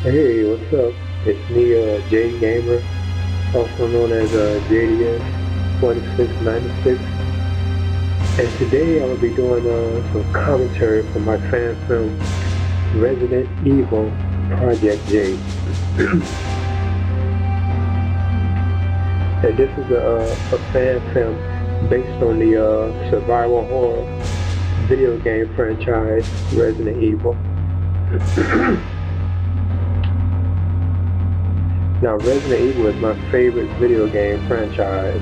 Hey, what's up? It's me, Jgamer, also known as JDS 2696, and today I will be doing some commentary for my fan film Resident Evil Project J. And this is a fan film based on the survival horror video game franchise Resident Evil. Now, Resident Evil is my favorite video game franchise.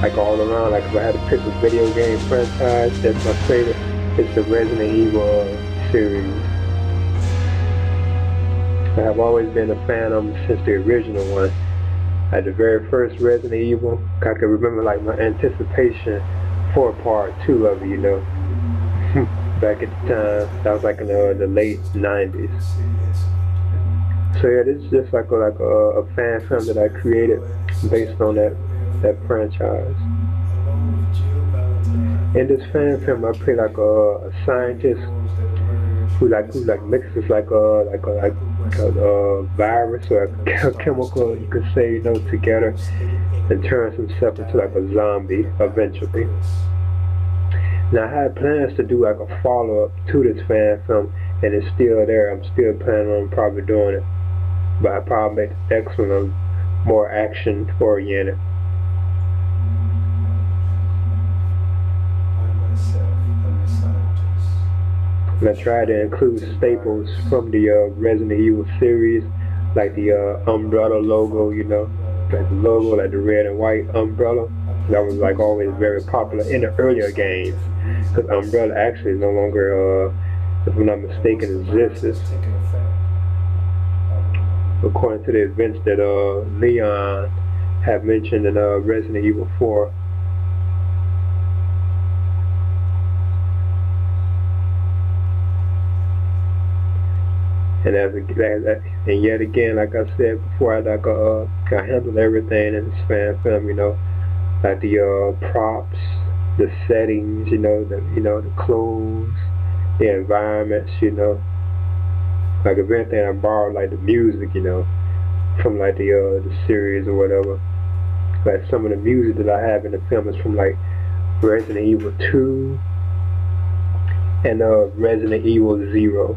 Like all around, like if I had to pick a video game franchise, that's my favorite. It's the Resident Evil series. I have always been a fan of them since the original one. Like the very first Resident Evil, I can remember like my anticipation for part 2 of it, you know. Back at the time, that was like in the late 90s. So yeah, this is just like a fan film that I created based on that franchise. In this fan film, I play like a scientist who mixes like a virus or a chemical, you could say, you know, together, and turns himself into like a zombie eventually. Now I had plans to do like a follow-up to this fan film, and it's still there. I'm still planning on probably doing it, but I probably make the next one more action oriented. And I tried to include staples from the Resident Evil series, like the umbrella logo, you know, like the logo, like the red and white umbrella. That was like always very popular in the earlier games, because umbrella actually no longer, if I'm not mistaken, exists. According to the events that Leon had mentioned in Resident Evil 4. And yet again, like I said before, I handled everything in this fan film, you know, like the props, the settings, you know, the clothes, the environments, you know. Like if anything, I borrowed like the music, you know, from like the series or whatever. Like some of the music that I have in the film is from like Resident Evil 2 and Resident Evil 0.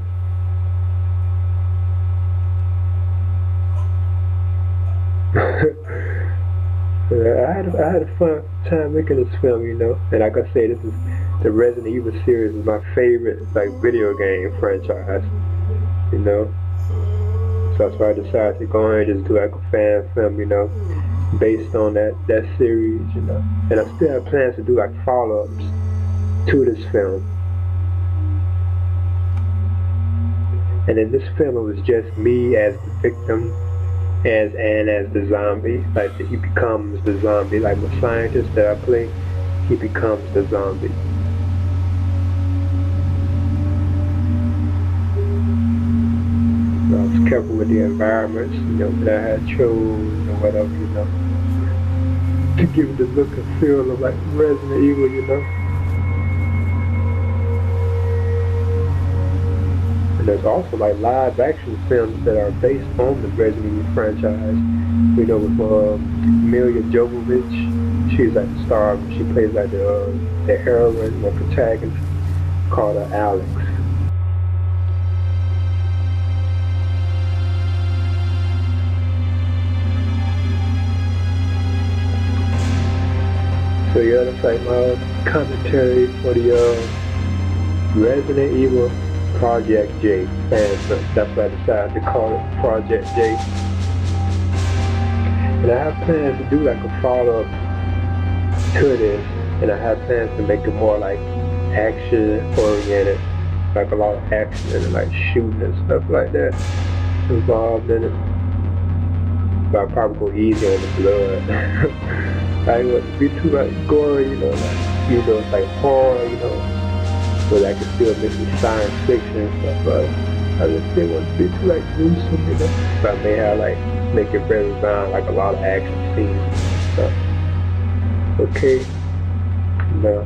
I had a fun time making this film, you know, and like I say, this is the Resident Evil series is my favorite like video game franchise, you know. So that's why I decided to go ahead and just do like a fan film, you know, based on that series, you know. And I still have plans to do like follow-ups to this film. And in this film, it was just me as the victim, as the zombie. Like he becomes the zombie. Like the scientist that I play, he becomes the zombie. I was careful with the environments, you know, that I had chose or whatever, you know, to give it the look and feel of like Resident Evil, you know. And there's also like live action films that are based on the Resident Evil franchise. You know, with Milla Jovovich, she's like the star. She plays like the heroine, the protagonist, called Alex. So yeah, that's like my commentary for the Resident Evil Project J fan film. That's why I decided to call it Project J. And I have plans to do like a follow-up to this, and I have plans to make it more like action-oriented, like a lot of action and like shooting and stuff like that involved in it. But I'll probably go easy on the blood. I don't want to be too like gory, you know, like, you know, it's like horror, you know, but I can still mix with science fiction and stuff, but I just didn't want to be too like gruesome, you know. So I may have like make it very violent, like a lot of action scenes and stuff. Okay, no.